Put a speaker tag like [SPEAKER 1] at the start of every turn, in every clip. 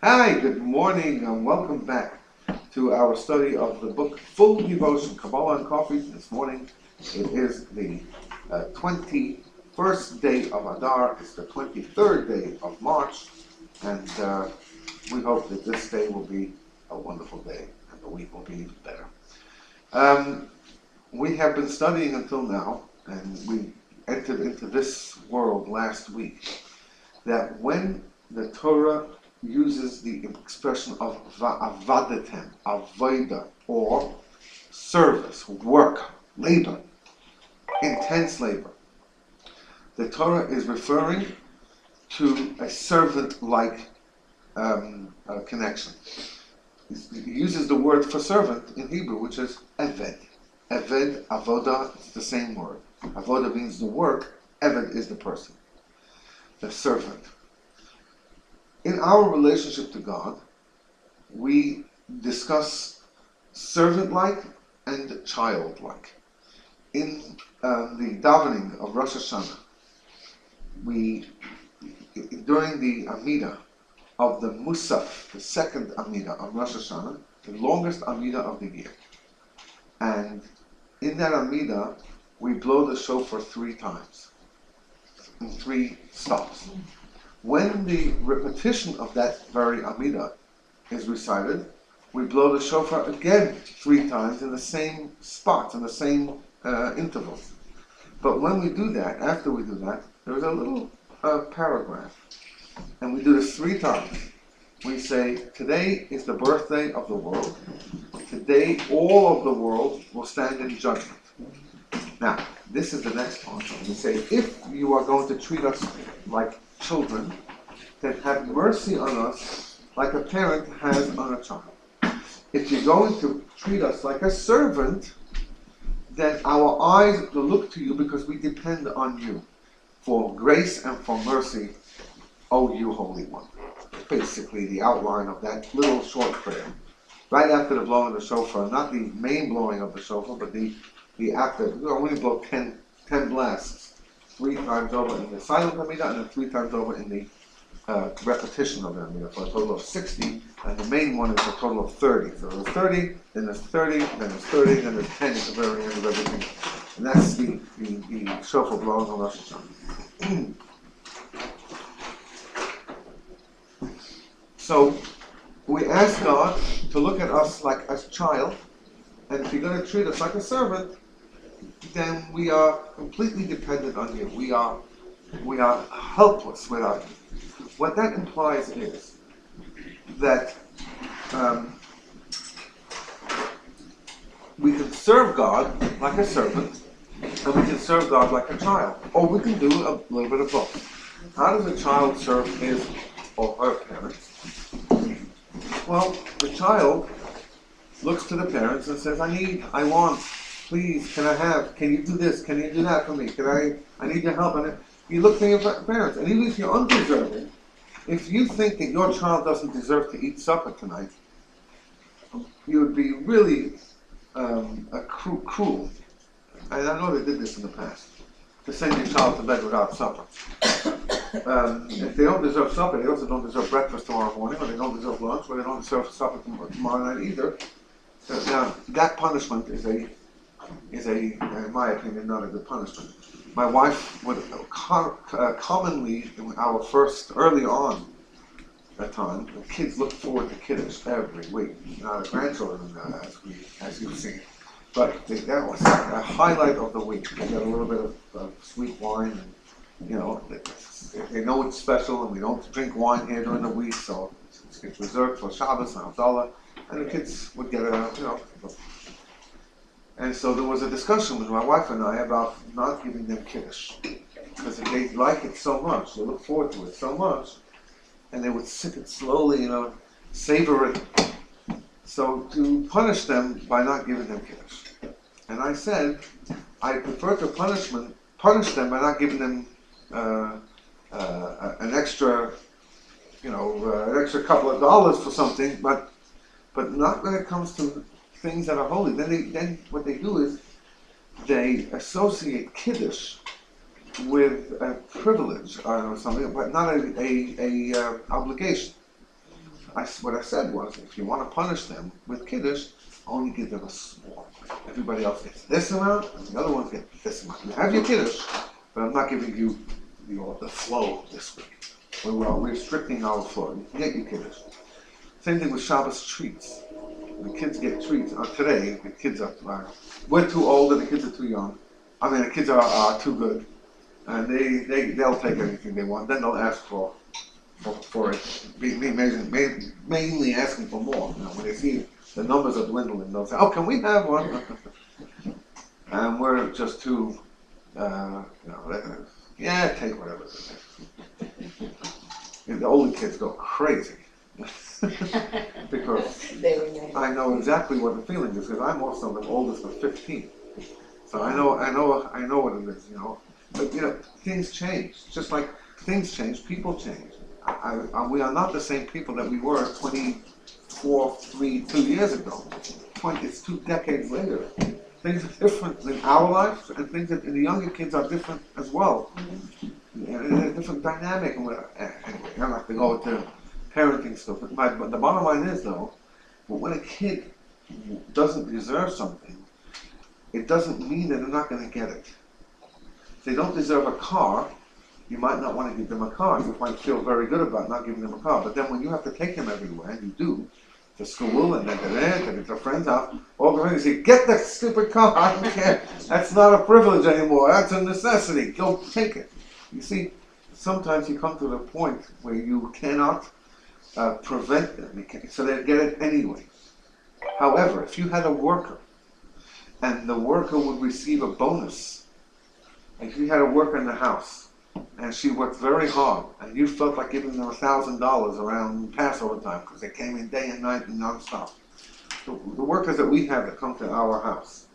[SPEAKER 1] Hi, good morning, and welcome back to our study of the book Full Devotion, Kabbalah and Coffee. This morning it is the 21st day of Adar, it's the 23rd day of March, and we hope that this day will be a wonderful day and the week will be even better. We have been studying until now, and we entered into this world last week, that when the Torah uses the expression of avadetem, avoda, or service, work, labor, intense labor. The Torah is referring to a servant-like connection. It uses the word for servant in Hebrew, which is eved. Eved, avoda, it's the same word. Avoda means the work, eved is the person, the servant. In our relationship to God, we discuss servant-like and child-like. In the davening of Rosh Hashanah, during the Amidah of the Musaf, the second Amidah of Rosh Hashanah, the longest Amidah of the year, and in that Amidah, we blow the shofar 3 times, in 3 stops. When the repetition of that very Amidah is recited, we blow the shofar again 3 times in the same spots, in the same intervals. But when we do that, after we do that, there's a little paragraph. And we do this 3 times. We say, today is the birthday of the world. Today all of the world will stand in judgment. Now, this is the next part. We say, if you are going to treat us like children, then have mercy on us like a parent has on a child. If you're going to treat us like a servant, then our eyes will look to you because we depend on you. For grace and for mercy, O you Holy One. Basically the outline of that little short prayer. Right after the blowing of the shofar, not the main blowing of the shofar, but the after. We only blow 10 blasts. 3 times over in the silent Amidah, and then 3 times over in the repetition of the Amidah, for a total of 60, and the main one is a total of 30. So there's 30, then there's 30, then there's 30, then there's 10 at the very end of everything. And that's the shofar blowing on Rosh Hashanah. So we ask God to look at us like a child, and if you're going to treat us like a servant, then we are completely dependent on you. We are helpless without you. What that implies is that we can serve God like a servant, and we can serve God like a child, or we can do a little bit of both. How does a child serve his or her parents? Well, the child looks to the parents and says, I want, please, can you do this, can you do that for me, I need your help. And you look to your parents, and even if you're undeserving, if you think that your child doesn't deserve to eat supper tonight, you would be really cruel. And I know they did this in the past, to send your child to bed without supper. If they don't deserve supper, they also don't deserve breakfast tomorrow morning, or they don't deserve lunch, or they don't deserve supper tomorrow night either. Now, that punishment is in my opinion, not a good punishment. My wife would commonly, in our first, early on that time, the kids looked forward to Kiddush every week. Now the grandchildren, as you've seen. But that was a highlight of the week. They got a little bit of sweet wine, and they know it's special, and we don't drink wine here during the week, so it's reserved for Shabbos and Havdalah, and the kids would get And so there was a discussion with my wife and I about not giving them Kiddush, because they like it so much, they look forward to it so much, and they would sip it slowly, savor it. So to punish them by not giving them Kiddush. And I said, I prefer to punish them by not giving them an extra couple of dollars for something, but not when it comes to things that are holy. Then what they do is they associate Kiddush with a privilege or something, but not a obligation. what I said was, if you want to punish them with Kiddush, only give them a small amount. Everybody else gets this amount, and the other ones get this amount. You have your Kiddush, but I'm not giving you the flow this week. We're restricting our flow. You can get your Kiddush. Same thing with Shabbos treats. The kids get treats. Today, the kids we're too old and the kids are too young. I mean, the kids are too good. And they'll take anything they want. Then they'll ask for it. Mainly asking for more. When they see the numbers are dwindling, they'll say, "Oh, can we have one?" And we're just too, yeah, take whatever. The older kids go crazy because I know exactly what the feeling is, because I'm also the oldest of 15, so I know what it is, But things change. Just like things change, people change. We are not the same people that we were 2 years ago. It's 2 decades later. Things are different in our lives, and things in the younger kids are different as well. A different dynamic. Anyway, I don't like to go into parenting stuff. But the bottom line is, though, when a kid doesn't deserve something, it doesn't mean that they're not going to get it. If they don't deserve a car, you might not want to give them a car. You might feel very good about not giving them a car. But then when you have to take them everywhere, and you do, to school, and then to there, to their friends' house, all the friends say, "Get that stupid car, I don't care. That's not a privilege anymore, that's a necessity. Go take it." You see, sometimes you come to the point where you cannot prevent them, so they get it anyway. However, if you had a worker, and the worker would receive a bonus, if you had a worker in the house, and she worked very hard, and you felt like giving them $1,000 around Passover time, because they came in day and night and non-stop. The workers that we have that come to our house,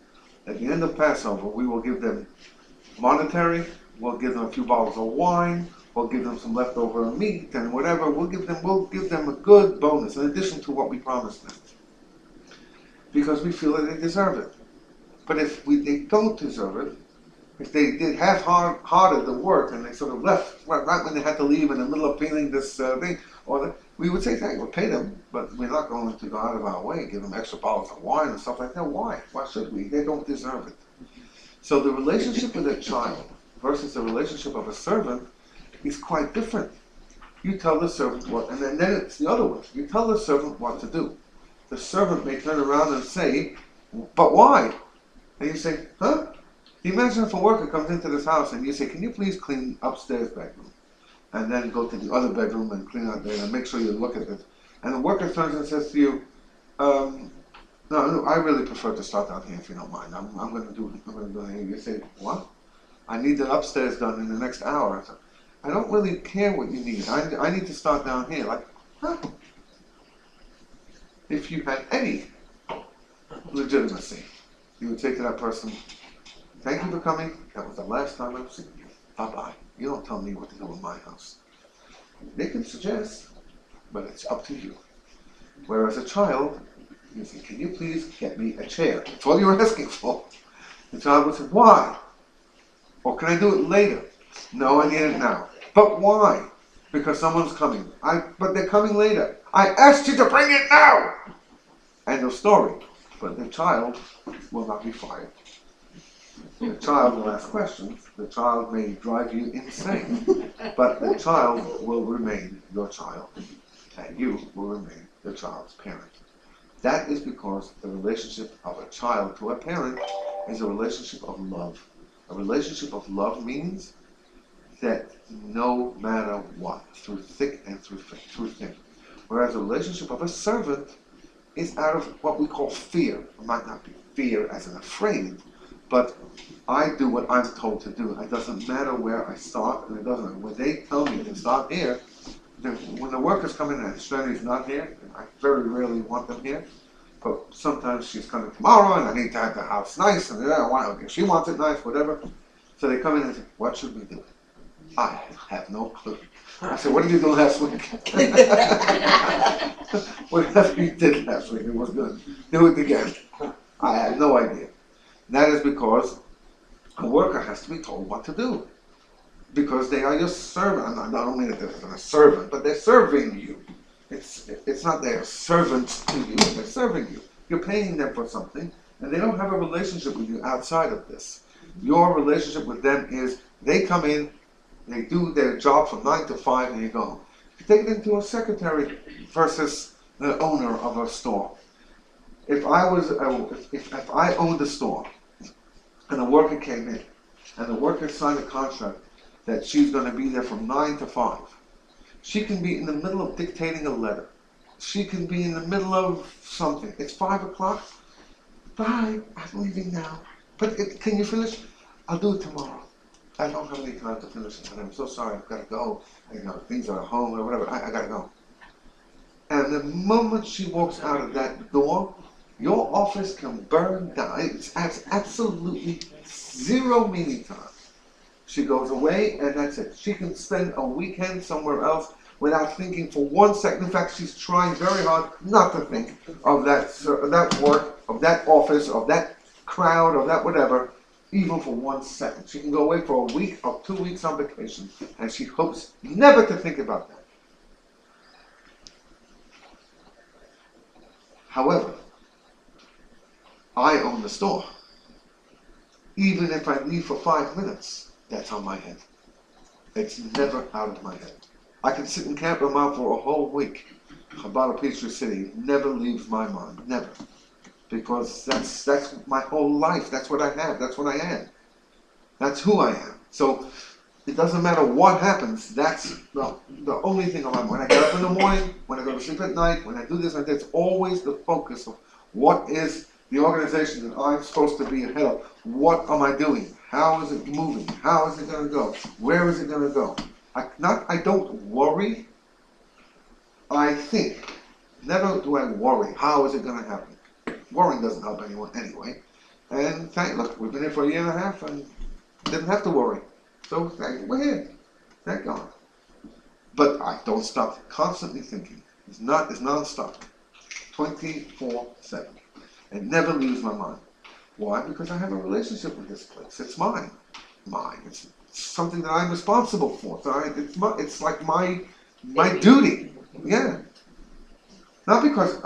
[SPEAKER 1] at the end of Passover, we will give them monetary, we'll give them a few bottles of wine, we'll give them some leftover meat and whatever. We'll give them a good bonus in addition to what we promised them, because we feel that they deserve it. But if they don't deserve it, if they did half-hearted the work and they sort of left right when they had to leave in the middle of peeling this thing, we would say, "Hey, we'll pay them, but we're not going to go out of our way, give them extra bottles of wine and stuff like that." Why? Why should we? They don't deserve it. So the relationship with a child versus the relationship of a servant is quite different. You tell the servant what, and then it's the other one. You tell the servant what to do. The servant may turn around and say, "But why?" And you say, "Huh?" Imagine if a worker comes into this house and you say, "Can you please clean upstairs bedroom?" And then go to the other bedroom and clean out there and make sure you look at it. And the worker turns and says to you, no, I really prefer to start down here if you don't mind. I'm going to do it here." You say, "What? I need the upstairs done in the next hour." So, "I don't really care what you need. I need to start down here." Like, huh? If you had any legitimacy, you would say to that person, "Thank you for coming. That was the last time I've seen you. Bye-bye. You don't tell me what to do in my house." They can suggest, but it's up to you. Whereas a child, you say, "Can you please get me a chair?" That's all you're asking for. The child would say, "Why?" "Or can I do it later?" "No, I need it now." "But why?" "Because someone's coming." "But they're coming later." "I asked you to bring it now!" End of story. But the child will not be fired. The child will ask questions. The child may drive you insane, but the child will remain your child, and you will remain the child's parent. That is because the relationship of a child to a parent is a relationship of love. A relationship of love means that no matter what, through thick and through thin. Whereas a relationship of a servant is out of what we call fear. It might not be fear as in afraid, but I do what I'm told to do. It doesn't matter where I start, and it doesn't. When they tell me to start here, when the workers come in and Shirley's not here, I very rarely want them here, but sometimes she's coming tomorrow, and I need to have the house nice, and if she wants it nice, whatever. So they come in and say, "What should we do?" I have no clue. I said, "What did you do last week?" "Whatever you did last week, it was good. Do it again." I had no idea. And that is because a worker has to be told what to do, because they are your servant. I don't mean that they're a servant, but they're serving you. it's not they're servants to you, they're serving you. You're paying them for something, and they don't have a relationship with you outside of this. Your relationship with them is they come in, they do their job from 9 to 5, and you go home. You take it into a secretary versus the owner of a store. If I was, if I owned a store, and a worker came in, and the worker signed a contract that she's going to be there from 9 to 5, she can be in the middle of dictating a letter. She can be in the middle of something. It's 5 o'clock. Bye, I'm leaving now. But can you finish? I'll do it tomorrow. I don't have any time to finish it, and I'm so sorry. I've got to go. Things are at home or whatever. I got to go. And the moment she walks out of that door, your office can burn down. It has absolutely zero meaning to her. She goes away, and that's it. She can spend a weekend somewhere else without thinking for 1 second. In fact, she's trying very hard not to think of that work, of that office, of that crowd, of that whatever, even for 1 second. She can go away for a week or 2 weeks on vacation, and she hopes never to think about that. However, I own the store. Even if I leave for 5 minutes, that's on my head. It's never out of my head. I can sit in Camp Ramah for a whole week. Kabbalah Peachtree City never leaves my mind, never. Because that's my whole life. That's what I have. That's what I am. That's who I am. So it doesn't matter what happens. That's the only thing on my mind. I get up in the morning, when I go to sleep at night, when I do this and that, it's always the focus of what is the organization that I'm supposed to be ahead of. What am I doing? How is it moving? How is it going to go? Where is it going to go? I don't worry. I think. Never do I worry. How is it going to happen? Worrying doesn't help anyone anyway. And look, we've been here for a year and a half and didn't have to worry. So we're here. Thank God. But I don't stop constantly thinking. It's non-stop. 24/7. It never leaves my mind. Why? Because I have a relationship with this place. It's mine. It's something that I'm responsible for. So it's like my duty. Yeah. Not because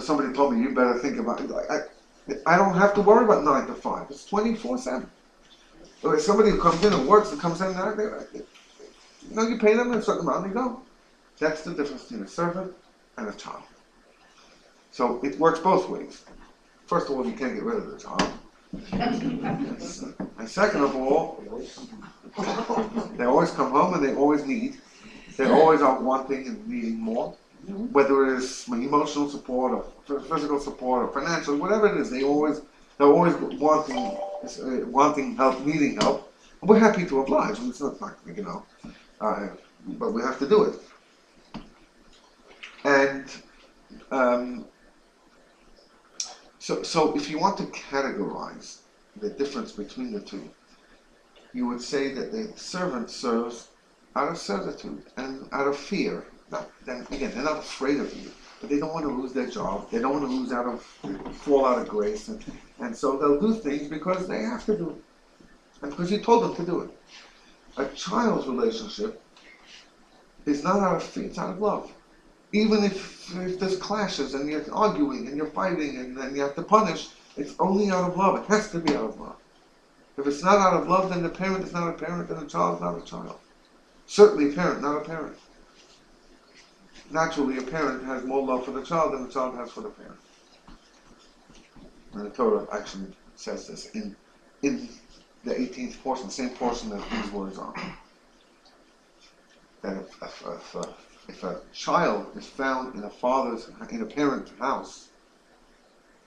[SPEAKER 1] somebody told me you better think about it. I don't have to worry about 9 to 5. It's 24/7. So if somebody who comes in and works and comes in, you pay them a certain amount and you go. That's the difference between a servant and a child. So it works both ways. First of all, you can't get rid of the child. And second of all, they always come home and they always need. They always are wanting and needing more. Whether it is emotional support or physical support or financial, whatever it is, they're always wanting help, needing help. And we're happy to oblige. It's not like, but we have to do it. And so if you want to categorize the difference between the two, you would say that the servant serves out of servitude and out of fear. They're not afraid of you, but they don't want to lose their job. They don't want to fall out of grace, and so they'll do things because they have to do it, and because you told them to do it. A child's relationship is not out of fear; it's out of love. Even if there's clashes and you're arguing and you're fighting and you have to punish, it's only out of love. It has to be out of love. If it's not out of love, then the parent is not a parent, and the child is not a child. Certainly a parent, not a parent. Naturally, a parent has more love for the child than the child has for the parent. And the Torah actually says this in the 18th portion, same portion that these words are. That if a child is found in a parent's house,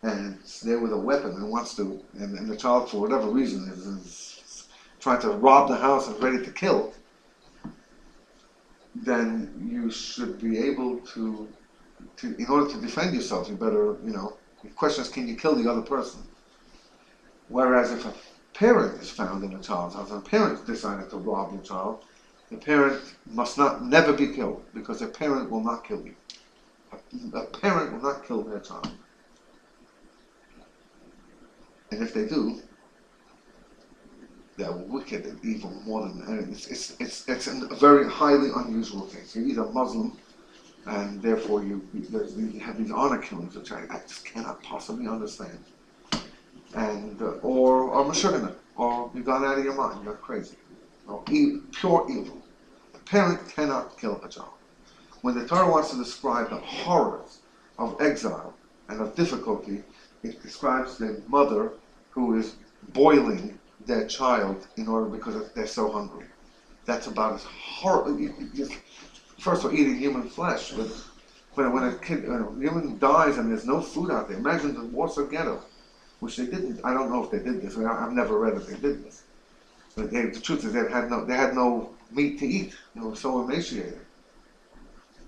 [SPEAKER 1] and it's there with a weapon and wants to, and the child for whatever reason is trying to rob the house and ready to kill, then you should be able to in order to defend yourself, you better, the question is, can you kill the other person? Whereas if a parent is found in a child's house, and a parent decided to rob your child, the parent must never be killed, because a parent will not kill you. A parent will not kill their child. And if they do, they're wicked and evil more than anything. It's a very highly unusual case. You're either Muslim and therefore you have these honor killings, which I just cannot possibly understand. And or Meshuggah, or you've gone out of your mind, you're crazy, or pure evil. A parent cannot kill a child. When the Torah wants to describe the horrors of exile and of difficulty, it describes the mother who is boiling their child in order because they're so hungry. That's about as horrible. First of all, eating human flesh, but when a human dies and there's no food out there, imagine the Warsaw Ghetto, which they didn't. I don't know if they did this. I've never read if they did this. But the truth is, they had no meat to eat. They were so emaciated.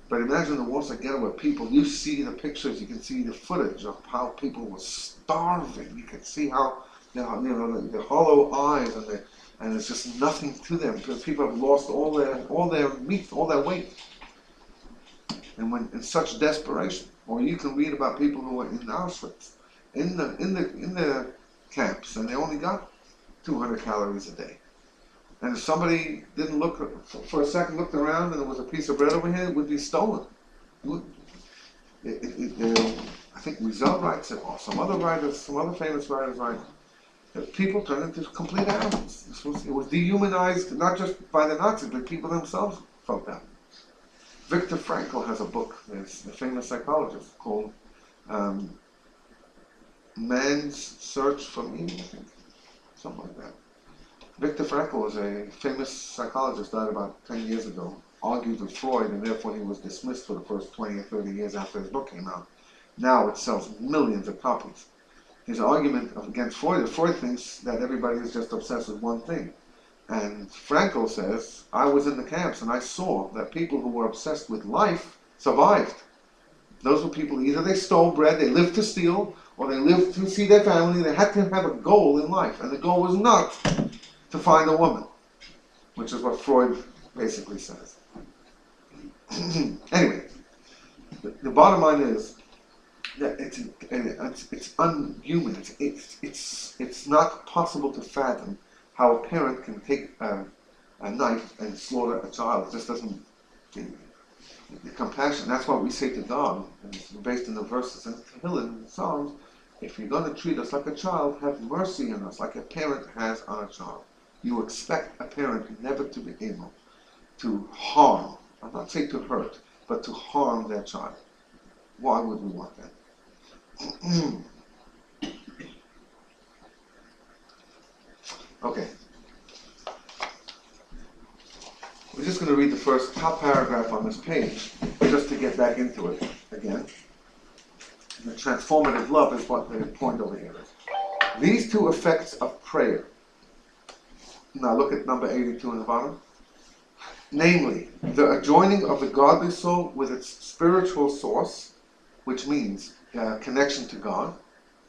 [SPEAKER 1] But imagine the Warsaw Ghetto where people, you see the pictures, you can see the footage of how people were starving. You can see how, the hollow eyes and there's just nothing to them because people have lost all their meat, all their weight. And when in such desperation, or you can read about people who were in Auschwitz, in the camps, and they only got 200 calories a day. And if somebody didn't look for a second, looked around, and there was a piece of bread over here, it would be stolen. I think Rizal writes it, or some other famous writers write that people turned into complete animals. It was dehumanized, not just by the Nazis, but people themselves felt that. Viktor Frankl has a book, there's a famous psychologist, called Man's Search for Meaning, I think. Something like that. Viktor Frankl was a famous psychologist, died about 10 years ago, argued with Freud, and therefore he was dismissed for the first 20 or 30 years after his book came out. Now it sells millions of copies. His argument against Freud is Freud thinks that everybody is just obsessed with one thing. And Frankl says, I was in the camps and I saw that people who were obsessed with life survived. Those were people, either they stole bread, they lived to steal, or they lived to see their family. They had to have a goal in life, and the goal was not to find a woman, which is what Freud basically says. Anyway, the bottom line is that it's unhuman. It's not possible to fathom how a parent can take a knife and slaughter a child. It just doesn't. The compassion. That's what we say to God, and it's based in the verses in Tehillim and Psalms. If you're going to treat us like a child, have mercy on us, like a parent has on a child. You expect a parent never to be able to harm, I'm not saying to hurt, but to harm their child. Why would we want that? Okay. We're just going to read the first top paragraph on this page, just to get back into it again. The transformative love is what the point over here is. These two effects of prayer. Now look at number 82 in the bottom. Namely, the adjoining of the godly soul with its spiritual source, which means connection to God.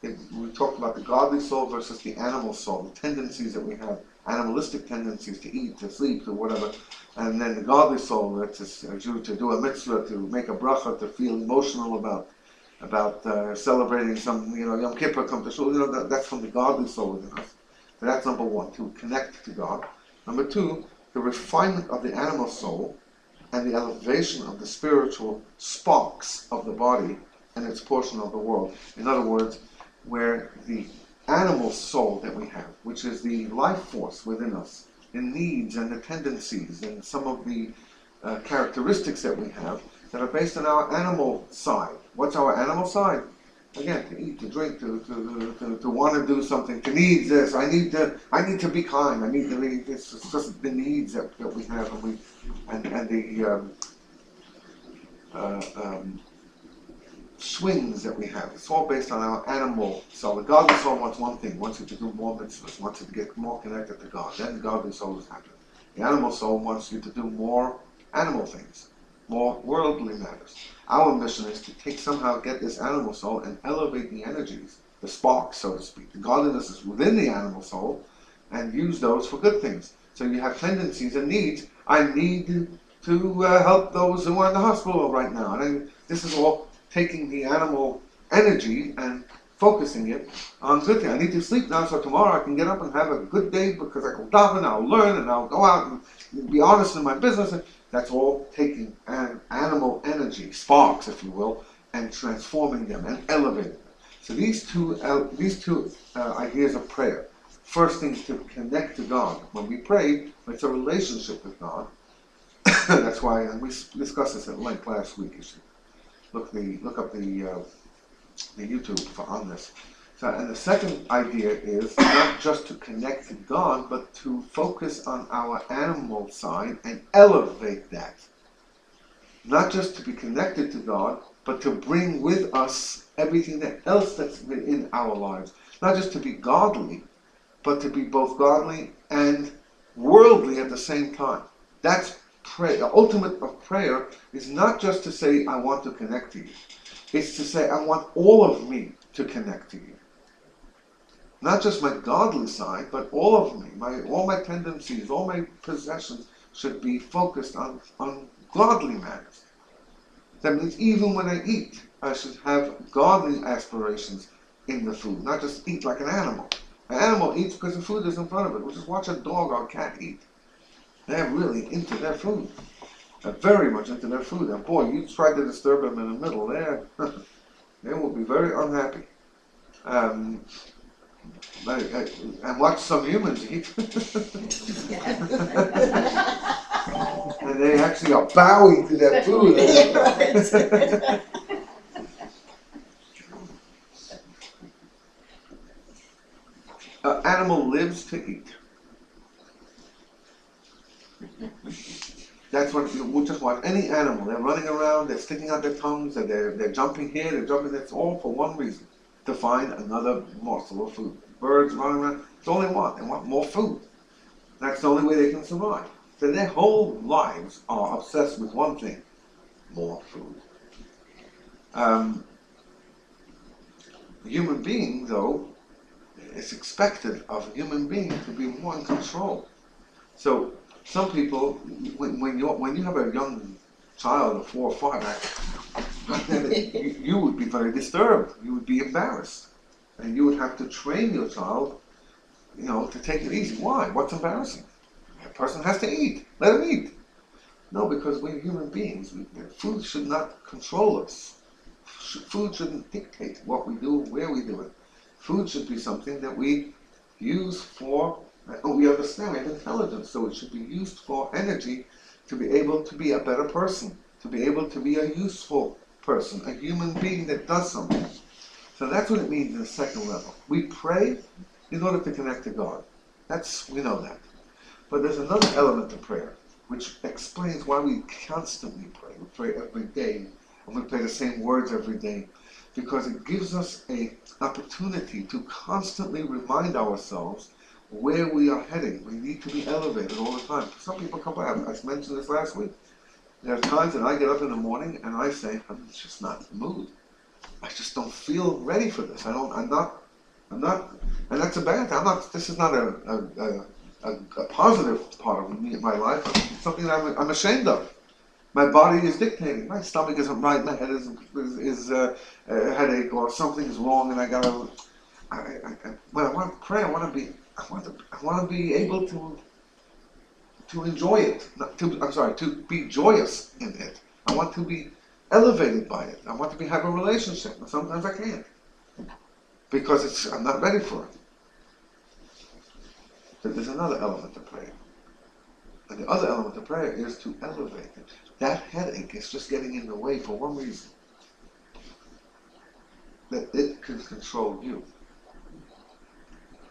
[SPEAKER 1] We talked about the godly soul versus the animal soul, the tendencies that we have, animalistic tendencies to eat, to sleep, to whatever, and then the godly soul that's to do a mitzvah, to make a bracha, to feel emotional about celebrating some, Yom Kippur, come to shul, that's from the godly soul within us. So that's number one, to connect to God. Number two, the refinement of the animal soul and the elevation of the spiritual sparks of the body and its portion of the world. In other words, where the animal soul that we have, which is the life force within us, the needs and the tendencies and some of the characteristics that we have that are based on our animal side. What's our animal side? Again, to eat, to drink, to want to do something, to need this. I need to be kind. I need to be. It's just the needs that we have, and the swings that we have. It's all based on our animal soul. The godly soul wants one thing, wants you to do more mitzvahs, wants you to get more connected to God. Then the godly soul is happy. The animal soul wants you to do more animal things, more worldly matters. Our mission is to somehow get this animal soul and elevate the energies, the sparks, so to speak. The godliness is within the animal soul, and use those for good things. So you have tendencies and needs. I need to help those who are in the hospital right now. And this is all taking the animal energy and focusing it on good things. I need to sleep now, so tomorrow I can get up and have a good day because I can daven, I'll learn, and I'll go out and be honest in my business. That's all taking animal energy, sparks, if you will, and transforming them and elevating them. So these two ideas of prayer. First thing is to connect to God. When we pray, it's a relationship with God. That's why, and we discussed this at length last week. You should look up the YouTube on this. So, and the second idea is not just to connect to God, but to focus on our animal side and elevate that. Not just to be connected to God, but to bring with us everything else that's been in our lives. Not just to be godly, but to be both godly and worldly at the same time. That's prayer. The ultimate of prayer is not just to say, I want to connect to you. It's to say, I want all of me to connect to you. Not just my godly side, but all of me, all my tendencies, all my possessions should be focused on godly matters. That means even when I eat, I should have godly aspirations in the food, not just eat like an animal. An animal eats because the food is in front of it. We'll just watch a dog or a cat eat. They're really into their food. They're very much into their food. And boy, you try to disturb them in the middle, they will be very unhappy. And watch some humans eat. And they actually are bowing to their food. An animal lives to eat. That's what we'll just watch any animal. They're running around, they're sticking out their tongues, they're jumping here, they're jumping. That's all for one reason: to find another morsel of food. Birds running around, it's all they want. They want more food. That's the only way they can survive. So their whole lives are obsessed with one thing: more food. The human being, though, it's expected of a human being to be more in control. So some people, when you have a young child of 4 or 5, you would be very disturbed. You would be embarrassed, and you would have to train your child, to take it easy. Why? What's embarrassing? A person has to eat. Let him eat. No, because we're human beings. Food should not control us. Food shouldn't dictate what we do, where we do it. Food should be something that we use for, we understand, we have intelligence, so it should be used for energy to be able to be a better person, to be able to be a useful person, a human being that does something. So that's what it means in the second level. We pray in order to connect to God. We know that. But there's another element to prayer, which explains why we constantly pray. We pray every day, and we pray the same words every day, because it gives us an opportunity to constantly remind ourselves where we are heading. We need to be elevated all the time. Some people come by, I mentioned this last week. There are times that I get up in the morning and I say, I'm just not in the mood. I just don't feel ready for this. I'm not, and that's a bad thing. This is not a positive part of me, my life. It's something that I'm ashamed of. My body is dictating. My stomach isn't right. My head is a headache, or something's wrong, and I gotta. When I want to pray, I want to be able to enjoy it. To be joyous in it. I want to be elevated by it. I want to have a relationship, and sometimes I can't because I'm not ready for it. But there's another element to prayer. And the other element of prayer is to elevate it. That headache is just getting in the way for one reason: that it can control you.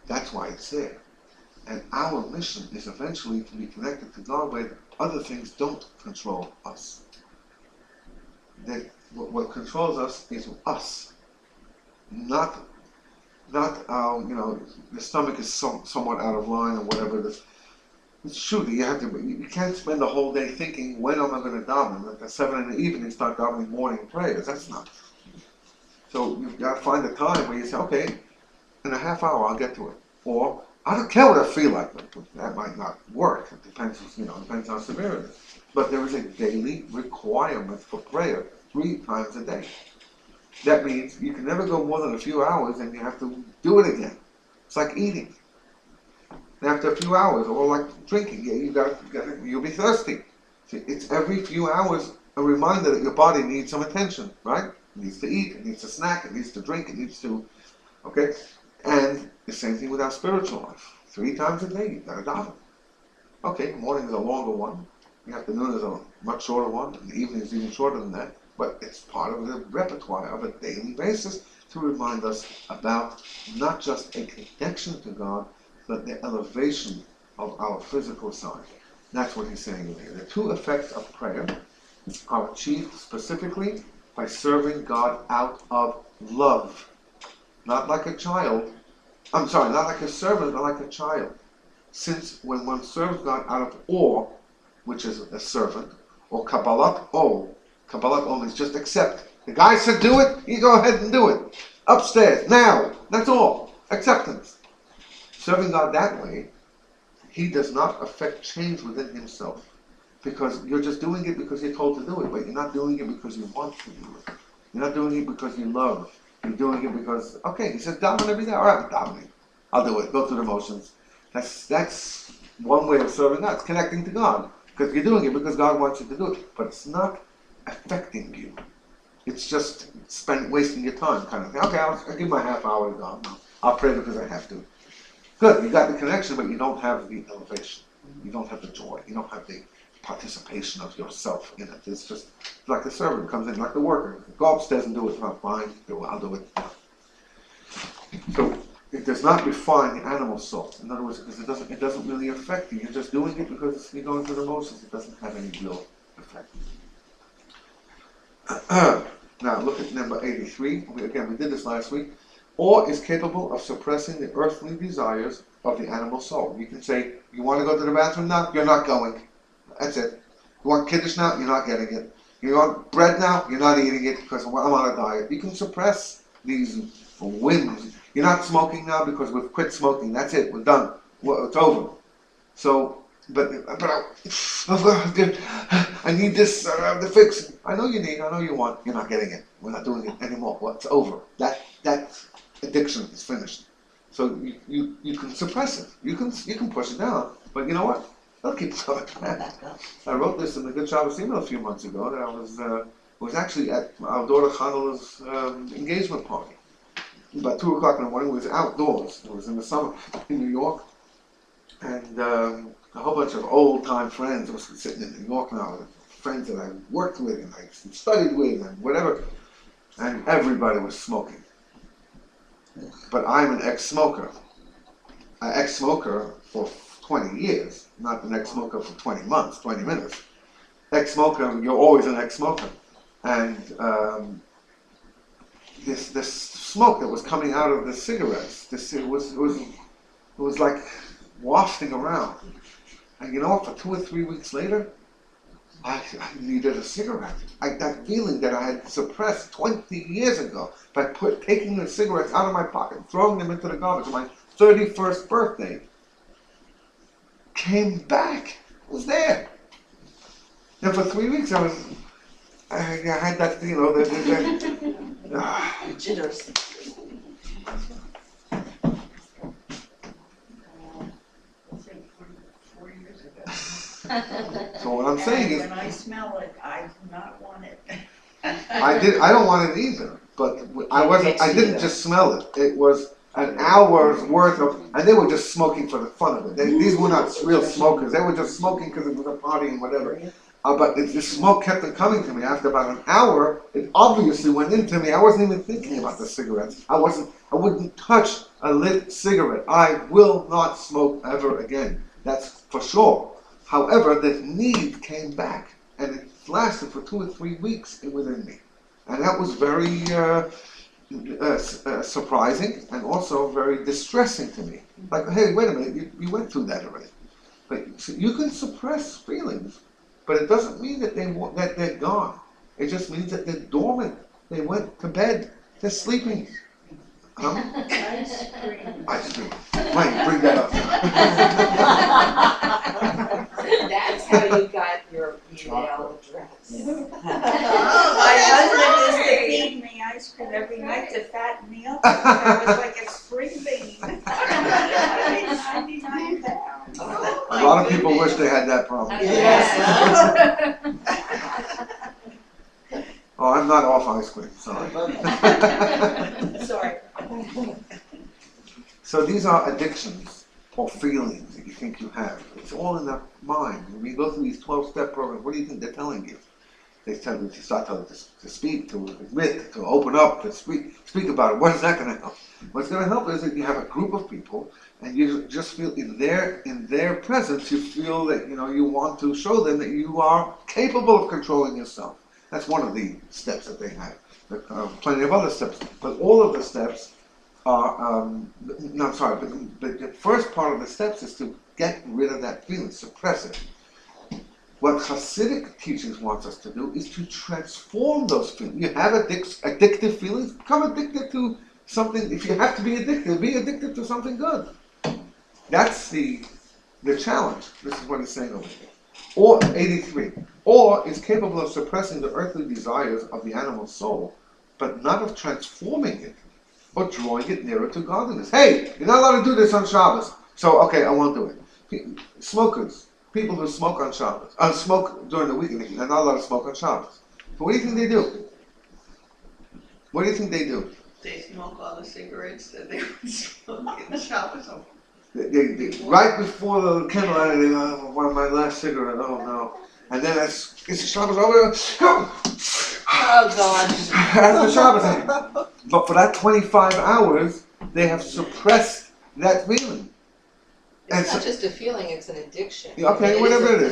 [SPEAKER 1] That's why it's there. And our mission is eventually to be connected to God, where other things don't control us. That what controls us is us, not our, the stomach is somewhat out of line or whatever it is. It's true that you can't spend the whole day thinking, when am I going to daven? At 7 in the evening, start davening morning prayers. That's not. So you've got to find a time where you say, okay, in a half hour I'll get to it. Or, I don't care what I feel like. That might not work. It depends, depends how severe it is. But there is a daily requirement for prayer 3 times a day. That means you can never go more than a few hours and you have to do it again. It's like eating. And after a few hours, or like drinking, you'll be thirsty. See, it's every few hours a reminder that your body needs some attention, right? It needs to eat, it needs to snack, it needs to drink, it needs to, okay? And the same thing with our spiritual life. 3 times a day, you gotta daven. Okay, morning is a longer one, the afternoon is a much shorter one, and the evening is even shorter than that, but it's part of the repertoire of a daily basis to remind us about not just a connection to God, but the elevation of our physical side. That's what he's saying here. The 2 effects of prayer are achieved specifically by serving God out of love. Not like a child. I'm sorry, not like a servant, but like a child. Since when one serves God out of awe, which is a servant, or Kabbalah means just accept. The guy said do it, you go ahead and do it. Upstairs, now, that's all. Acceptance. Serving God that way, he does not affect change within himself. Because you're just doing it because you're told to do it, but you're not doing it because you want to do it. You're not doing it because you love. You're doing it because, okay, he says daven every day, all right, I'm davening. I'll do it, go through the motions. That's one way of serving God. It's connecting to God. Because you're doing it because God wants you to do it. But it's not affecting you. It's just wasting your time kind of thing. Okay, I'll give my half hour to God. I'll pray because I have to. Good, you got the connection, but you don't have the elevation. You don't have the joy. You don't have the participation of yourself in it. It's just like the servant comes in, like the worker. Go upstairs and do it. Not fine. I'll do it. So it does not refine the animal soul. In other words, because it doesn't really affect you. You're just doing it because you're going through the motions. It doesn't have any real effect. Now look at number 83. We did this last week. Awe is capable of suppressing the earthly desires of the animal soul. You can say, you want to go to the bathroom now? You're not going. That's it. You want kiddush now? You're not getting it. You want bread now? You're not eating it because I'm on a diet. You can suppress these whims. You're not smoking now because we've quit smoking. That's it. We're done. It's over. So, but I need this to fix. I know you need. I know you want. You're not getting it. We're not doing it anymore. Well, it's over. That addiction is finished. So you can suppress it. You can push it down. But you know what? They'll keep coming back. I wrote this in the Good Shabbos email a few months ago. That I was actually at our daughter Chanula's engagement party. About 2 o'clock in the morning. It was outdoors. It was in the summer in New York, and a whole bunch of old-time friends was sitting in New York now. Friends that I worked with and I studied with and whatever, and everybody was smoking. But I'm an ex-smoker. An ex-smoker for 20 years, not an ex-smoker for 20 months, 20 minutes. Ex-smoker, you're always an ex-smoker. And this smoke that was coming out of the cigarettes, it was like wafting around. And you know what, for 2 or 3 weeks later, I needed a cigarette. That feeling that I had suppressed 20 years ago by taking the cigarettes out of my pocket, throwing them into the garbage on my 31st birthday, came back. It was there. And for 3 weeks I had that, the
[SPEAKER 2] jitters.
[SPEAKER 1] So what I'm saying is,
[SPEAKER 3] when I smell it, I do not want it.
[SPEAKER 1] I don't want it either. But I didn't just smell it. It was an hour's worth of, and they were just smoking for the fun of it. These were not real smokers. They were just smoking because it was a party and whatever. But the smoke kept on coming to me. After about an hour, it obviously went into me. I wasn't even thinking about the cigarettes. I wouldn't touch a lit cigarette. I will not smoke ever again. That's for sure. However, the need came back, and it lasted for 2 or 3 weeks within me. And that was very surprising and also very distressing to me. Like, hey, wait a minute, you went through that already. But you can suppress feelings, but it doesn't mean that they're gone. It just means that they're dormant. They went to bed. They're sleeping.
[SPEAKER 3] Ice cream.
[SPEAKER 1] Ice cream. Mike, bring that up.
[SPEAKER 2] That's how you got your email address.
[SPEAKER 3] My husband used to feed me ice cream every night to fatten me up. I was like a spring bean. 99 pounds.
[SPEAKER 1] A lot of people wish they had that problem.
[SPEAKER 2] Yes.
[SPEAKER 1] Oh, I'm not off ice cream, sorry.
[SPEAKER 3] Sorry.
[SPEAKER 1] So these are addictions or feelings that you think you have. It's all in the mind. When you go through these 12-step programs, what do you think they're telling you? They tell you to start to speak, to admit, to open up, to speak about it. What is that going to help? What's going to help is that you have a group of people, and you just feel in their presence, you feel that you want to show them that you are capable of controlling yourself. That's one of the steps that they have. There are plenty of other steps, but all of the steps are. No, I'm sorry, but the first part of the steps is to get rid of that feeling, suppress it. What Hasidic teachings wants us to do is to transform those feelings. You have addictive feelings, become addicted to something. If you have to be addicted to something good. That's the challenge. This is what he's saying over here. Or 83. Or is capable of suppressing the earthly desires of the animal soul, but not of transforming it or drawing it nearer to godliness. Hey, you're not allowed to do this on Shabbos. So, okay, I won't do it. Smokers. People who smoke on Shabbos, smoke during the weekend, they're not allowed to smoke on Shabbos. But what do you think they do? What do you think they do?
[SPEAKER 4] They smoke all the cigarettes that they would smoke in the Shabbos.
[SPEAKER 1] They right before the candlelight, they go, one my last cigarette, oh no. And then it's Shabbos over,
[SPEAKER 2] Oh, God.
[SPEAKER 1] after Shabbos. But for that 25 hours, they have suppressed that feeling.
[SPEAKER 2] It's not just a feeling, it's an addiction.
[SPEAKER 1] Okay, whatever it is.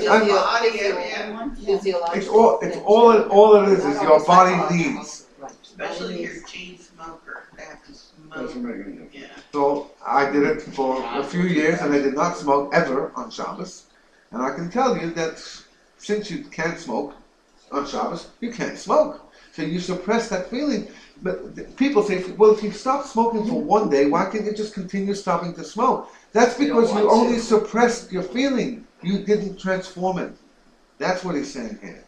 [SPEAKER 2] Physiological.
[SPEAKER 1] It's all it is your body needs.
[SPEAKER 4] Especially your chain smoker. They have to smoke. Yeah.
[SPEAKER 1] So I did it for a few years, and I did not smoke ever on Shabbos. And I can tell you that since you can't smoke on Shabbos, you can't smoke. So you suppress that feeling. But people say, well, if you stop smoking for one day, why can't you just continue stopping to smoke? That's because you only suppressed your feeling. You didn't transform it. That's what he's saying here.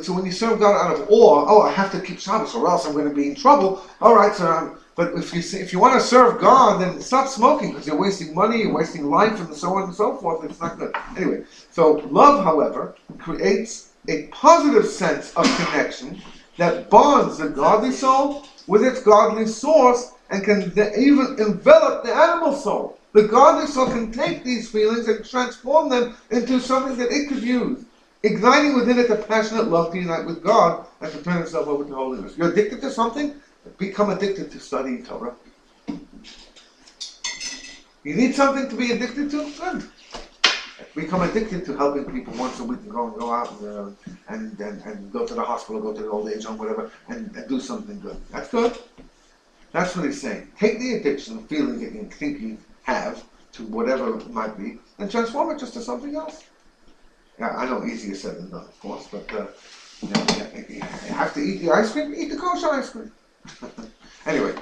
[SPEAKER 1] So when you serve God out of awe, oh, I have to keep Shabbos or else I'm going to be in trouble. All right, so but if you want to serve God, then stop smoking because you're wasting money, you're wasting life, and so on and so forth. It's not good. Anyway, so love, however, creates a positive sense of connection that bonds the godly soul with its godly source and can even envelop the animal soul. The godly soul can take these feelings and transform them into something that it could use, igniting within it the passionate love to unite with God and to turn itself over to holiness. You're addicted to something? Become addicted to studying Torah. You need something to be addicted to? Good. Become addicted to helping people once a week and go out and go to the hospital, go to the old age home, whatever, and do something good. That's good. That's what he's saying. Take the addiction, the feeling that you think you have to whatever it might be, and transform it just to something else. Yeah, I know easier said than done, of course, but you have to eat the ice cream, eat the kosher ice cream. Anyway,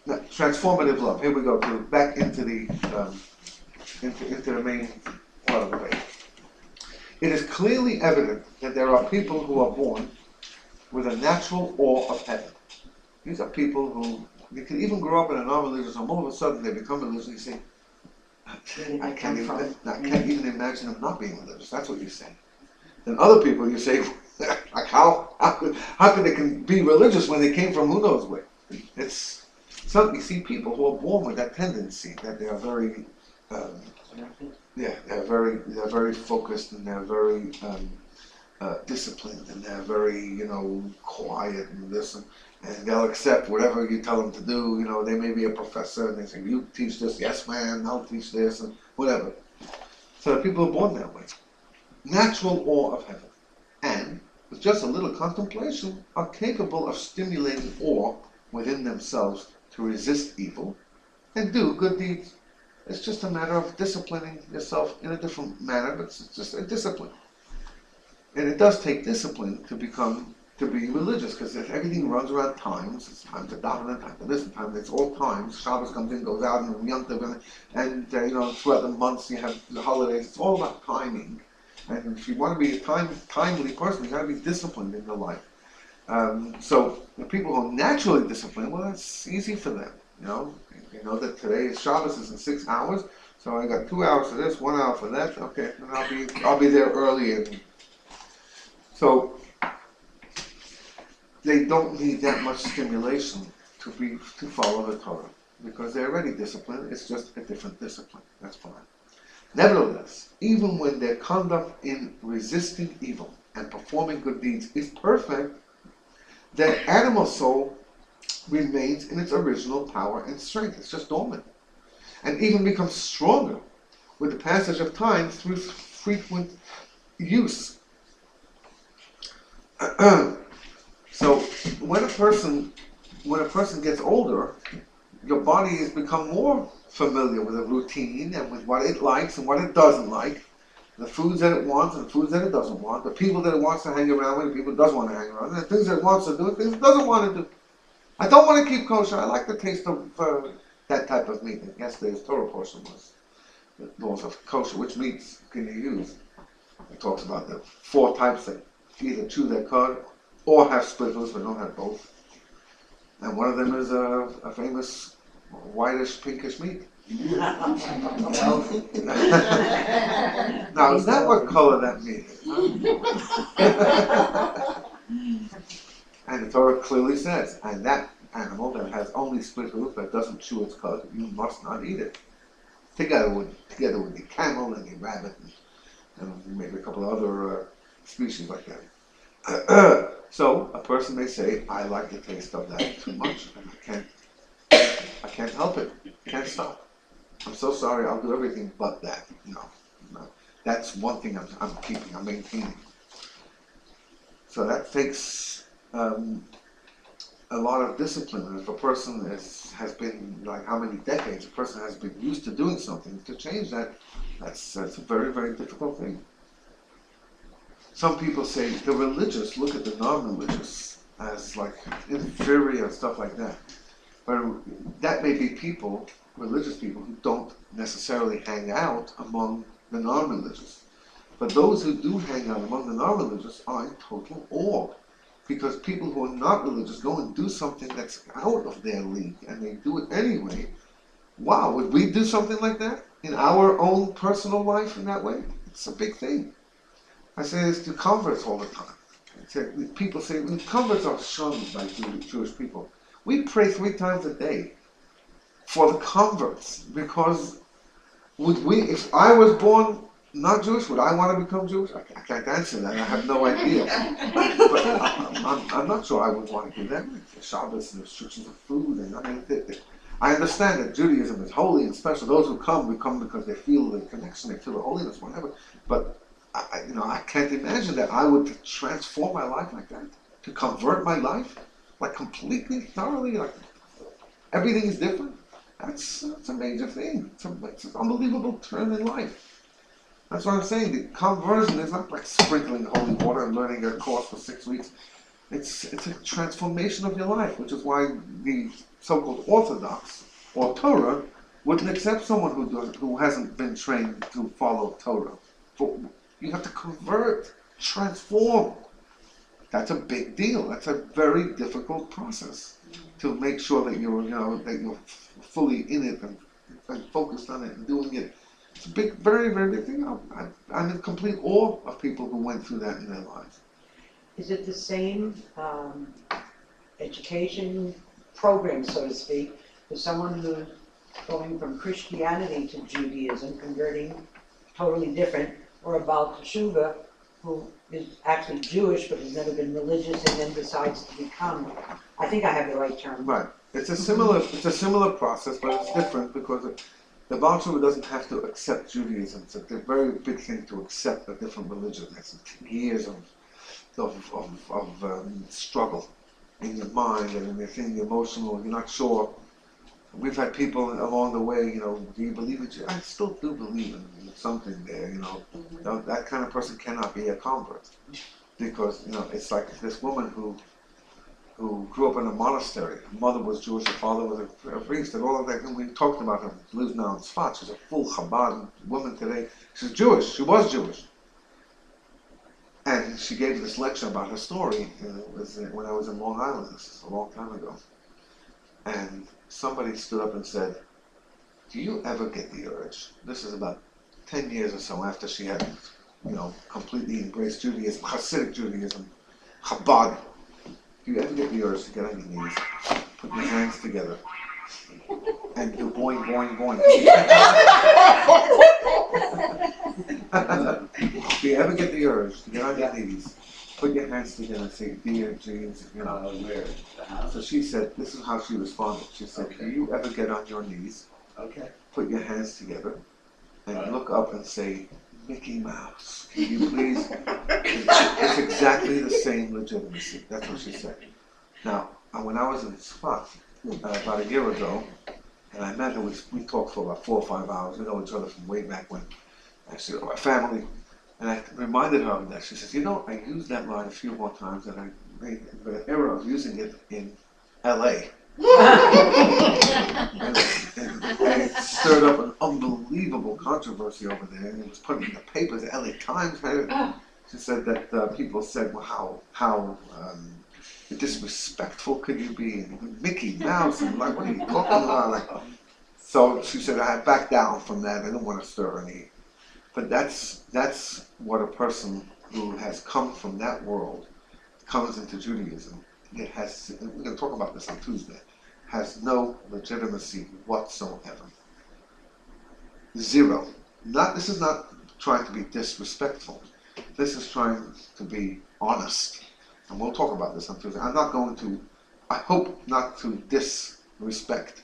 [SPEAKER 1] transformative love. Here we go. Back into the into the main part of the page. It is clearly evident that there are people who are born with a natural awe of heaven. These are people who they can even grow up in a non-religious home. All of a sudden they become religious. You say, I can't even imagine them not being religious. That's what you say. Then other people, you say, like how could they can be religious when they came from who knows where? It's so you see people who are born with that tendency that they are very, they're very focused and they're very disciplined and they're very quiet and this and they'll accept whatever you tell them to do. They may be a professor and they say, you teach this, yes man, I'll teach this, and whatever. So people are born that way. Natural awe of heaven. And, with just a little contemplation, are capable of stimulating awe within themselves to resist evil and do good deeds. It's just a matter of disciplining yourself in a different manner, but it's just a discipline. And it does take discipline to be religious, because everything runs around times. It's time to daven, time to this, time. It's all times. Shabbos comes in, goes out, and Yom Tov, and throughout the months you have the holidays. It's all about timing. And if you want to be a timely person, you got to be disciplined in your life. So the people who are naturally disciplined, well, that's easy for them. They know that today is Shabbos is in 6 hours. So I got 2 hours for this, 1 hour for that. Okay, and I'll be there early. And so they don't need that much stimulation to follow the Torah because they're already disciplined. It's just a different discipline. That's fine. Nevertheless, even when their conduct in resisting evil and performing good deeds is perfect, their animal soul remains in its original power and strength. It's just dormant. And even becomes stronger with the passage of time through frequent use. So when a person gets older, your body has become more familiar with a routine and with what it likes and what it doesn't like, the foods that it wants and the foods that it doesn't want, the people that it wants to hang around with, the people it doesn't want to hang around with, the things that it wants to do, and things it doesn't want to do. I don't want to keep kosher. I like the taste of that type of meat. And yesterday's Torah portion was the laws of kosher. Which meats can you use? It talks about the 4 types that either chew their cud or have splitters, but don't have both. And one of them is a famous whitish, pinkish meat. Now, is that what color that meat is? And the Torah clearly says, and that animal that has only split hoof, that doesn't chew its cud, you must not eat it. Together with the camel and the rabbit and maybe a couple of other species like that. So a person may say, I like the taste of that too much, and I can't help it. Can't stop. I'm so sorry. I'll do everything but that. No. That's one thing I'm keeping. I'm maintaining. So that takes a lot of discipline. And if a person has been, like how many decades, a person has been used to doing something, to change that, that's a very, very difficult thing. Some people say the religious look at the non-religious as like inferior and stuff like that. But that may be people, religious people, who don't necessarily hang out among the non-religious. But those who do hang out among the non-religious are in total awe. Because people who are not religious go and do something that's out of their league, and they do it anyway. Wow, would we do something like that in our own personal life in that way? It's a big thing. I say this to converts all the time. People say, converts are shunned by Jewish people. We pray 3 times a day for the converts, because would we, if I was born not Jewish, would I want to become Jewish? I can't answer that. I have no idea. But I'm not sure I would want to do that. The Shabbos and the restrictions of food, and I understand that Judaism is holy and special. Those who come because they feel the connection, they feel the holiness, whatever. But I can't imagine that I would transform my life like that, to convert my life, like completely, thoroughly, like everything is different. That's a major thing. It's an unbelievable turn in life. That's what I'm saying. The conversion is not like sprinkling holy water and learning a course for 6 weeks. It's a transformation of your life, which is why the so-called Orthodox or Torah wouldn't accept someone who hasn't been trained to follow Torah. You have to convert, transform. That's a big deal. That's a very difficult process to make sure that you're fully in it and focused on it and doing it. It's a big, very, very big thing. I'm in complete awe of people who went through that in their lives.
[SPEAKER 5] Is it the same education program, so to speak, for someone who's going from Christianity to Judaism, converting, totally different, or about Teshuvah, who is actually Jewish but has never been religious and then decides to become? I think I have the right term.
[SPEAKER 1] Right. It's a similar process, but it's different because the Baal Tshuva doesn't have to accept Judaism. It's a very big thing to accept a different religion. It's years of struggle in your mind and in your thing, emotional. You're not sure. We've had people along the way, do you believe it? I still do believe in something there, That kind of person cannot be a convert. Because, it's like this woman who grew up in a monastery. Her mother was Jewish, her father was a priest, and all of that. And we talked about her. She lives now in Sfat. She's a full Chabad woman today. She's Jewish. She was Jewish. And she gave this lecture about her story. It was when I was in Long Island. This is a long time ago. And somebody stood up and said, do you ever get the urge? This is about 10 years or so after she had, completely embraced Judaism, Hasidic Judaism, Chabad. Do you ever get the urge to get on your knees, put your hands together, and do boing, boing, boing? Do you ever get the urge to get on your knees, put your hands together and say, dear Jesus,
[SPEAKER 6] Where? The house?
[SPEAKER 1] So she said, this is how she responded. She said,
[SPEAKER 6] Okay.
[SPEAKER 1] do you ever get on your knees,
[SPEAKER 6] Okay.
[SPEAKER 1] put your hands together, and
[SPEAKER 6] Right.
[SPEAKER 1] look up and say, Mickey Mouse, can you please? It's exactly the same legitimacy. That's what she said. Now, when I was in Tzfat about a year ago, and I met her, we talked for about 4 or 5 hours. We know each other from way back when. I said, my family. And I reminded her of that. She says, I used that line a few more times, and I made the error of using it in L.A. and it stirred up an unbelievable controversy over there, and it was put in the papers. The LA Times had it. She said that people said, well, how disrespectful could you be? And Mickey Mouse, and like, what are you talking about? Like, so she said, I backed down from that. I don't want to stir any. But that's what a person who has come from that world comes into Judaism. It has, we're going to talk about this on Tuesday, has no legitimacy whatsoever. Zero. This is not trying to be disrespectful. This is trying to be honest. And we'll talk about this on Tuesday. I hope not to disrespect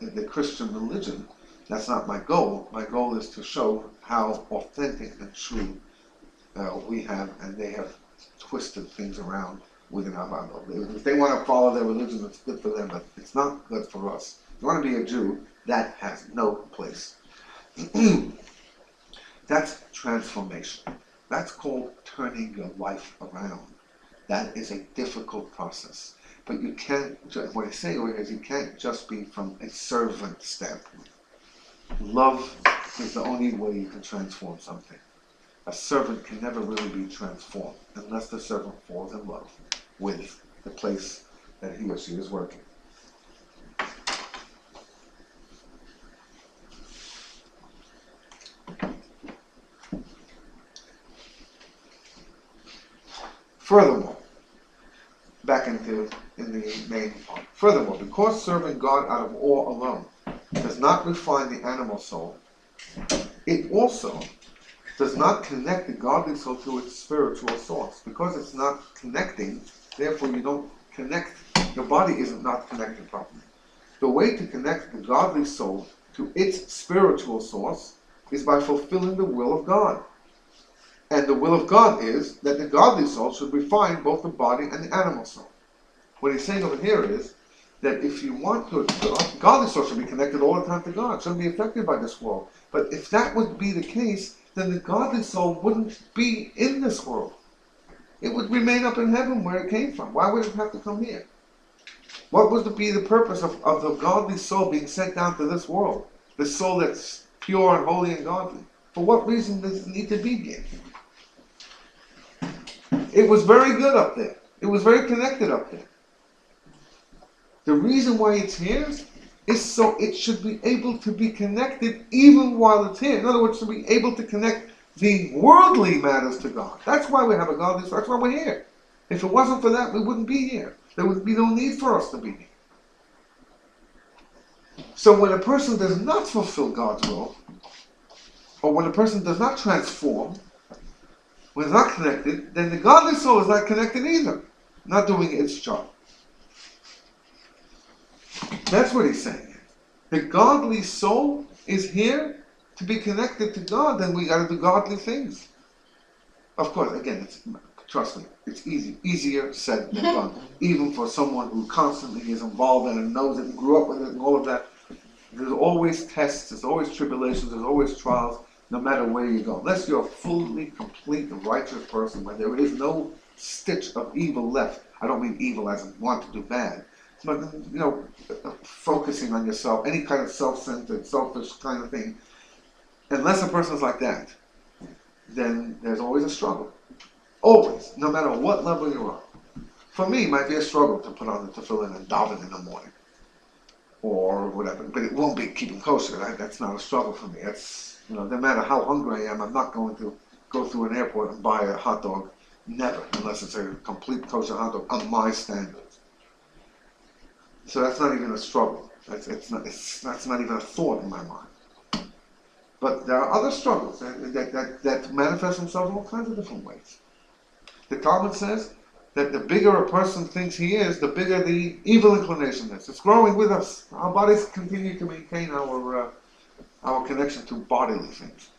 [SPEAKER 1] the Christian religion. That's not my goal. My goal is to show how authentic and true we have, and they have twisted things around within our Bible. If they want to follow their religion, it's good for them, but it's not good for us. If you want to be a Jew, that has no place. That's transformation. That's called turning your life around. That is a difficult process. But you can't, what he's saying over here is you can't just be from a servant standpoint. Love is the only way you can transform something. A servant can never really be transformed unless the servant falls in love with the place that he or she is working. Furthermore, back in the main part. Furthermore, because serving God out of awe alone does not refine the animal soul, it also does not connect the godly soul to its spiritual source. Because it's not connecting, therefore you don't connect, your body isn't not connected properly. The way to connect the godly soul to its spiritual source is by fulfilling the will of God. And the will of God is that the godly soul should refine both the body and the animal soul. What he's saying over here is that if you want to, the godly soul should be connected all the time to God, shouldn't be affected by this world. But if that would be the case, then the godly soul wouldn't be in this world. It would remain up in heaven where it came from. Why would it have to come here? What would be the purpose of the godly soul being sent down to this world? The soul that's pure and holy and godly. For what reason does it need to be here? It was very good up there. It was very connected up there. The reason why it's here is so it should be able to be connected even while it's here. In other words, to be able to connect the worldly matters to God. That's why we have a godly soul. That's why we're here. If it wasn't for that, we wouldn't be here. There would be no need for us to be here. So when a person does not fulfill God's will, or when a person does not transform, when it's not connected, then the godly soul is not connected either. Not doing its job. That's what he's saying. The godly soul is here to be connected to God, then we got to do godly things. Of course, again, trust me, it's easier said than done. Even for someone who constantly is involved in it and knows it and grew up with it and all of that. There's always tests, there's always tribulations, there's always trials, no matter where you go. Unless you're a fully, complete, righteous person, where there is no stitch of evil left. I don't mean evil as in want to do bad. But, focusing on yourself, any kind of self-centered, selfish kind of thing. Unless a person's like that, then there's always a struggle. Always, no matter what level you're on. For me, it might be a struggle to put on the tefillin and daven in the morning. or whatever. But it won't be keeping kosher. That's not a struggle for me. That's, no matter how hungry I am, I'm not going to go through an airport and buy a hot dog. Never, unless it's a complete kosher hot dog on my standards. So that's not even a struggle. That's not even a thought in my mind. But there are other struggles that manifest themselves in all kinds of different ways. The Talmud says that the bigger a person thinks he is, the bigger the evil inclination is. It's growing with us. Our bodies continue to maintain our connection to bodily things.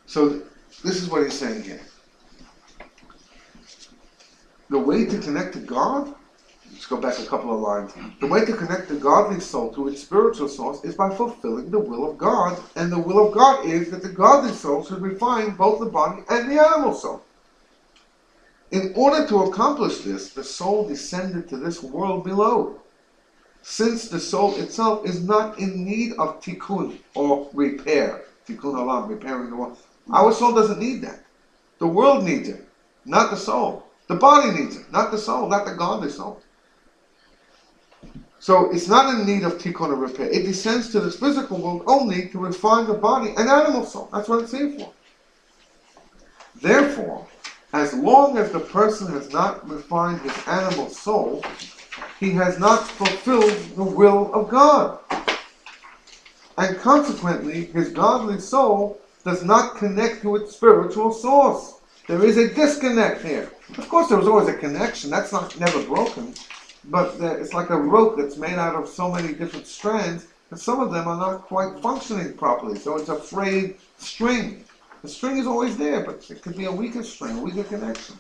[SPEAKER 1] So this is what he's saying here. The way to connect to God, let's go back a couple of lines. The way to connect the godly soul to its spiritual source is by fulfilling the will of God. And the will of God is that the godly soul should refine both the body and the animal soul. In order to accomplish this, the soul descended to this world below. Since the soul itself is not in need of tikkun or repair. Tikkun olam, repairing the world. Our soul doesn't need that. The world needs it, not the soul. The body needs it, not the soul, not the godly soul. So it's not in need of tikkun or repair. It descends to this physical world only to refine the body and animal soul. That's what it's here for. Therefore, as long as the person has not refined his animal soul, he has not fulfilled the will of God. And consequently, his godly soul does not connect to its spiritual source. There is a disconnect here. Of course, there was always a connection. That's never broken. But it's like a rope that's made out of so many different strands, and some of them are not quite functioning properly. So it's a frayed string. The string is always there, but it could be a weaker string, a weaker connection.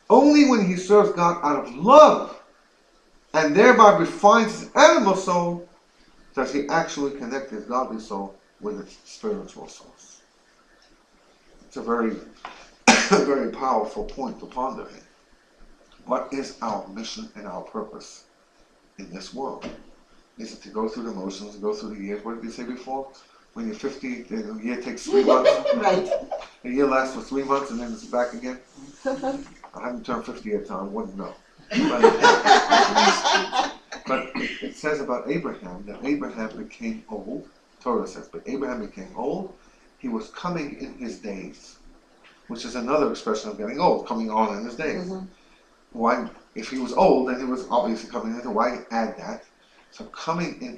[SPEAKER 1] Only when he serves God out of love, and thereby refines his animal soul, does he actually connect his godly soul with its spiritual source. It's a very, very powerful point to ponder here. What is our mission and our purpose in this world? Is it to go through the motions, go through the years? What did you say before? When you're 50, the year takes 3 months.
[SPEAKER 2] Right.
[SPEAKER 1] A year lasts for 3 months and then it's back again. I haven't turned 50 yet, so I wouldn't know. But it says about Abraham that Abraham became old. Torah says, but Abraham became old. He was coming in his days, which is another expression of getting old, coming on in his days. Mm-hmm. Why? If he was old, then he was obviously coming in. Why add that? So coming in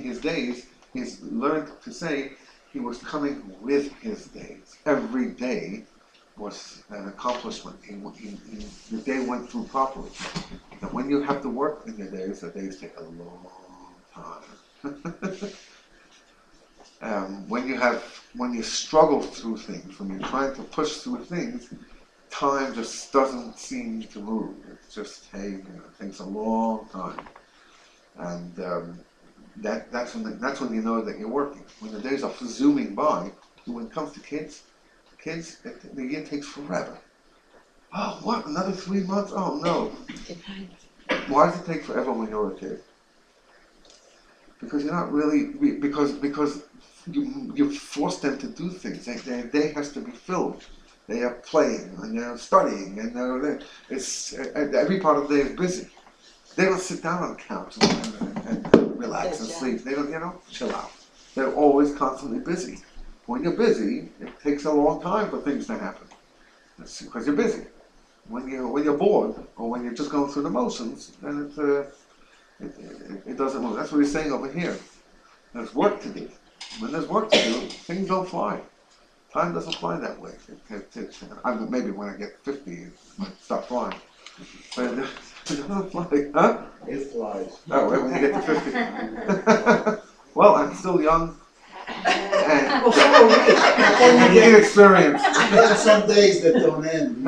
[SPEAKER 1] his days is learned to say he was coming with his days. Every day was an accomplishment. The day went through properly. And when you have to work in your days, the days take a long time. When you struggle through things, when you're trying to push through things, time just doesn't seem to move. It's just, it takes a long time. And that's when you know that you're working. When the days are zooming by, when it comes to kids, the year takes forever. Oh, what? Another 3 months? Oh, no. Why does it take forever when you're a kid? Because you're not really, because you force them to do things. Their day has to be filled. They are playing, and they're studying, and every part of the day is busy. They don't sit down on the couch and relax and sleep. They don't, chill out. They're always constantly busy. When you're busy, it takes a long time for things to happen. That's because you're busy. When you're bored, or when you're just going through the motions, then it doesn't move. That's what he's saying over here. There's work to do. When there's work to do, things don't fly. Time doesn't fly that way. Maybe when I get 50, it might stop flying. But it doesn't fly, huh?
[SPEAKER 6] It flies.
[SPEAKER 1] Oh, when you get to 50. Well, I'm still young. And you get experience.
[SPEAKER 6] There are some days that don't end.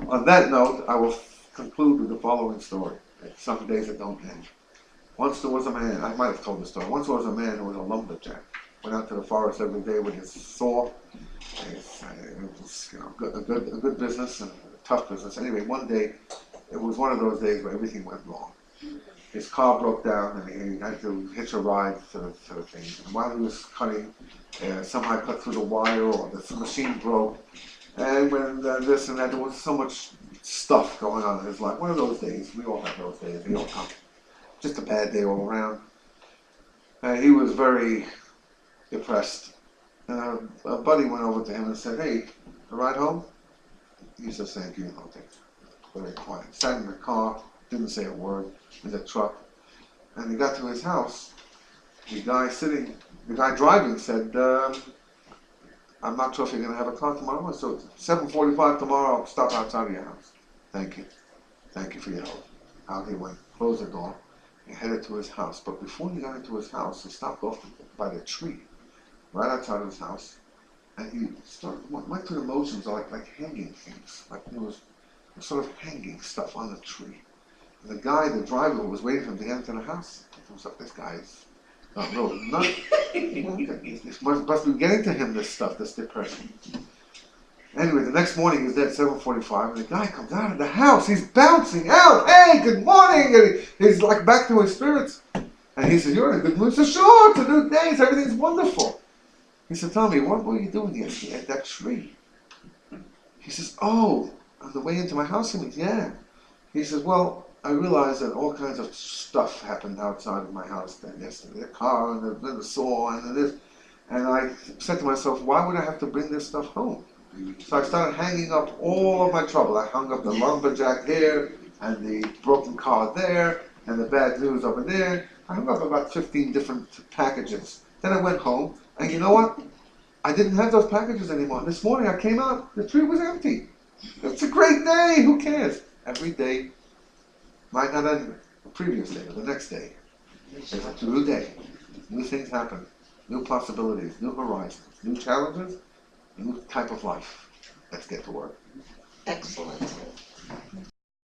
[SPEAKER 1] On that note, I will conclude with the following story. Some days that don't end. Once there was a man, I might have told the story. Once there was a man who was a lumberjack. Went out to the forest every day with his saw. It was a good business and a tough business. Anyway, one day, it was one of those days where everything went wrong. his car broke down and he had to hitch a ride to the thing. And while he was cutting, somehow cut through the wire or the machine broke. And when this and that, there was so much stuff going on in his life. One of those days, we all have those days, they all come. Just a bad day all around. And he was very depressed. A buddy went over to him and said, "Hey, a ride home?" He said, "Thank you, okay." Very quiet. Sat in the car, didn't say a word, in the truck. And he got to his house. The guy driving said, "I'm not sure if you're going to have a car tomorrow, so it's 7:45 tomorrow, I'll stop outside of your house." "Thank you. Thank you for your help." Out he went, closed the door, and headed to his house. But before he got into his house, he stopped off by the tree, right outside of his house. And he went through the motions of like hanging things. Like there was sort of hanging stuff on the tree. And the driver, was waiting for him to get into the house. He was like, "This guy's not real nuts. This must be getting to him, this stuff, this depression." Anyway, the next morning he's there at 7:45, and the guy comes out of the house. He's bouncing out. "Hey, good morning!" And he's like back to his spirits. And he says, "You're in a good mood?" He says, "Sure, it's a new day. Everything's wonderful." He said, "Tell me, what were you doing yesterday at that tree?" He says, "Oh, on the way into my house." He means, "Yeah." He says, "Well, I realized that all kinds of stuff happened outside of my house then yesterday. The car and the saw and this. And I said to myself, why would I have to bring this stuff home?" So I started hanging up all of my trouble. I hung up the lumberjack here and the broken car there and the bad news over there. I hung up about 15 different packages. Then I went home, and you know what? I didn't have those packages anymore. This morning I came out, the tree was empty. It's a great day, who cares? Every day might not end the previous day or the next day. It's a new day. New things happen. New possibilities, new horizons, new challenges, new type of life. Let's get to work.
[SPEAKER 2] Excellent.